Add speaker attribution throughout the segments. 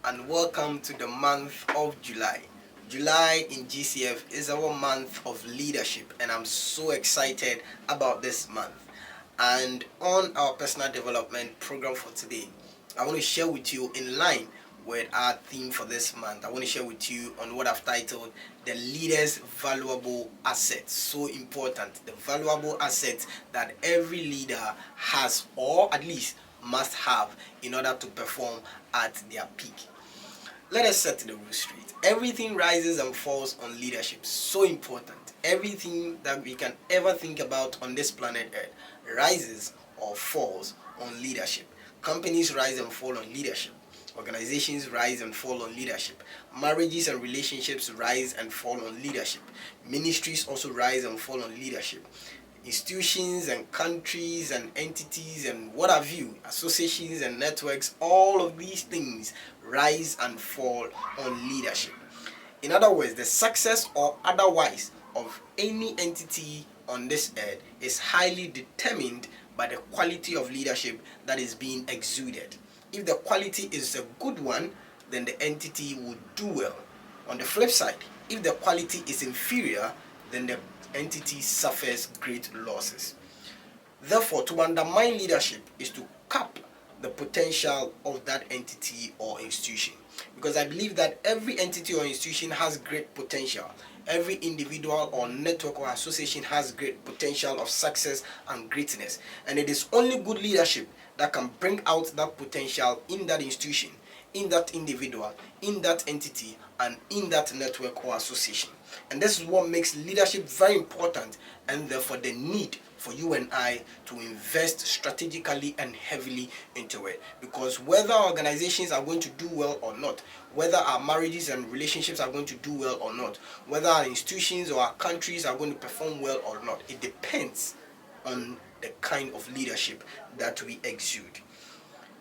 Speaker 1: and welcome to the month of July. July in GCF is our month of leadership, and I'm so excited about this month. And on our personal development program for today, I want to share with you, in line with our theme for this month, I want to share with you on what I've titled the leader's valuable assets. So important, the valuable assets that every leader has, or at least must have, in order to perform at their peak. Let us set the rule straight. Everything rises and falls on leadership. So important. Everything that we can ever think about on this planet Earth rises or falls on leadership. Companies rise and fall on leadership. Organizations rise and fall on leadership. Marriages and relationships rise and fall on leadership. Ministries also rise and fall on leadership. Institutions and countries and entities and what have you, associations and networks, all of these things rise and fall on leadership. In other words, the success or otherwise of any entity on this earth is highly determined by the quality of leadership that is being exuded. If the quality is a good one, then the entity will do well. On the flip side, if the quality is inferior, then the entity suffers great losses. Therefore, to undermine leadership is to cap the potential of that entity or institution. Because I believe that every entity or institution has great potential. Every individual or network or association has great potential of success and greatness. And it is only good leadership that can bring out that potential in that institution, in that individual, in that entity, and in that network or association. And this is what makes leadership very important, and therefore the need for you and I to invest strategically and heavily into it. Because whether organizations are going to do well or not, whether our marriages and relationships are going to do well or not, whether our institutions or our countries are going to perform well or not, it depends on the kind of leadership that we exude.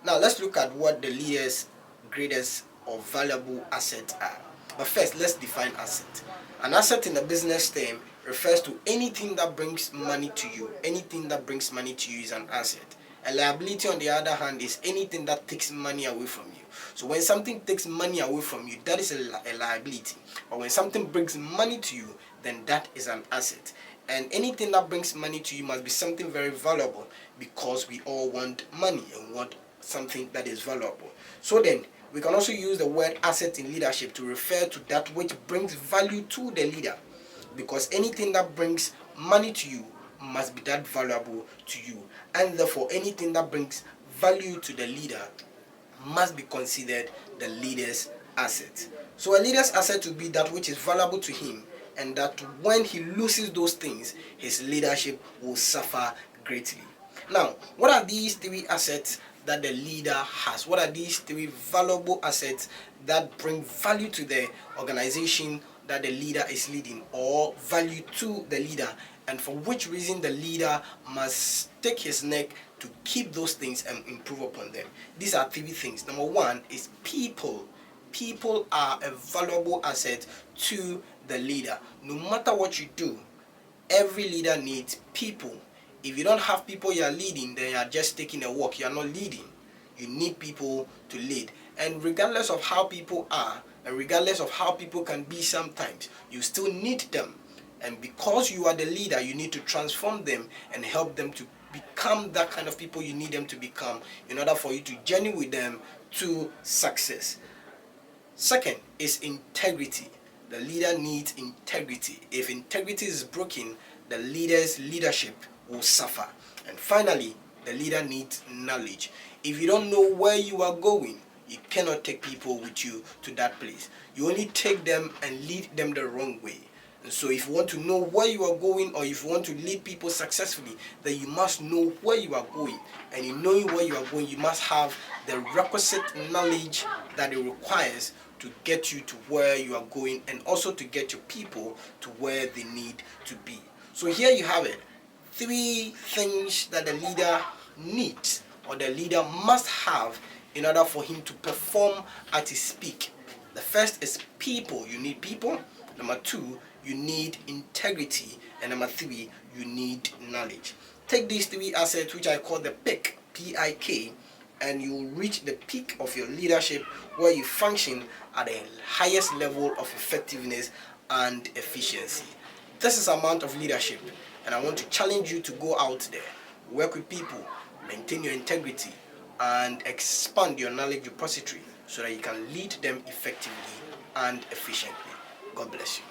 Speaker 1: Now let's look at what the leader's greatest or valuable assets are. But first, let's define asset. An asset in the business term refers to anything that brings money to you. Anything that brings money to you is an asset. A liability, on the other hand, is anything that takes money away from you. So when something takes money away from you, that is a liability. But when something brings money to you, then that is an asset. And anything that brings money to you must be something very valuable, because we all want money and want something that is valuable. So then, we can also use the word asset in leadership to refer to that which brings value to the leader, because anything that brings money to you must be that valuable to you, and therefore anything that brings value to the leader must be considered the leader's asset. So a leader's asset will be that which is valuable to him, and that when he loses those things, his leadership will suffer greatly. Now, what are these three assets that the leader has? What are these three valuable assets that bring value to the organization that the leader is leading, or value to the leader, and for which reason the leader must take his neck to keep those things and improve upon them? These are three things. Number one is people. People are a valuable asset to the leader. No matter what you do, every leader needs people. If you don't have people you are leading, then you are just taking a walk. You are not leading. You need people to lead. And regardless of how people are, and regardless of how people can be sometimes, you still need them. And because you are the leader, you need to transform them and help them to become that kind of people you need them to become, in order for you to journey with them to success. Second is integrity. The leader needs integrity. If integrity is broken, the leader's leadership will suffer. And finally, the leader needs knowledge. If you don't know where you are going, you cannot take people with you to that place. You only take them and lead them the wrong way. And so if you want to know where you are going, or if you want to lead people successfully, then you must know where you are going. And in knowing where you are going, you must have the requisite knowledge that it requires to get you to where you are going, and also to get your people to where they need to be. So here you have it. Three things that the leader needs, or the leader must have, in order for him to perform at his peak. The first is people. You need people. Number two, you need integrity. And number three, you need knowledge. Take these three assets, which I call the PIK, P-I-K, and you will reach the peak of your leadership where you function at the highest level of effectiveness and efficiency. This is amount of leadership, and I want to challenge you to go out there, work with people, maintain your integrity, and expand your knowledge repository so that you can lead them effectively and efficiently. God bless you.